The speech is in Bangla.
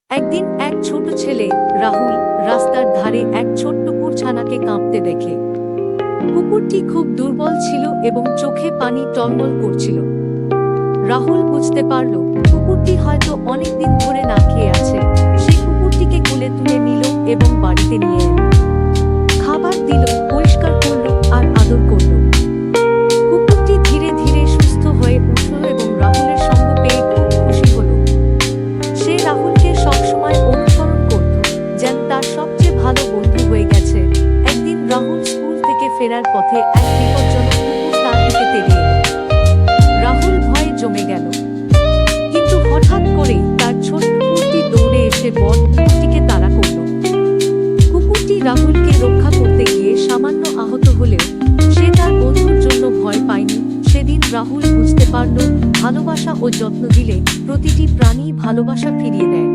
একদিন এক ছোট ছেলে রাহুল রাস্তার ধারে এক ছোট্ট কুকুরছানাকে কাঁপতে দেখে। কুকুরটি খুব দুর্বল ছিল এবং চোখে পানি টলমল করছিল। রাহুল বুঝতে পারল কুকুরটি হয়তো অনেকদিন ধরে না খেয়ে আছে। সে কুকুরটিকে কোলে তুলে নিল এবং বাড়িতে নিয়ে এলো। খাবার দিল, পরিষ্কার করলো আর আদর করলো। কুকুরটি ধীরে ধীরে সুস্থ হয়ে উঠল এবং রাহুলের সঙ্গ পেয়ে খুব খুশি হলো। সে রাহুলকে সবসময় অনুসরণ করত, যেন তার সবচেয়ে ভালো বন্ধু হয়ে গেছে। একদিন রাহুল স্কুল থেকে ফেরার পথে এক বিপজ্জনক কুকুর তার দিকে তেড়ে এলো। রাহুল ভয়ে জমে গেল, কিন্তু হঠাৎ করেই তার ছোট্ট কুকুরটি দৌড়ে এসে বড় কুকুরটিকে তাড়া করল। কুকুরটি রাহুলকে রক্ষা করতে গিয়ে সামান্য আহত হলেও সে তার বন্ধুর জন্য ভয় পায়নি। সেদিন রাহুল বুঝতে পারল ভালোবাসা ও যত্ন দিলে প্রতিটি প্রাণী ভালোবাসা ফিরিয়ে দেয়।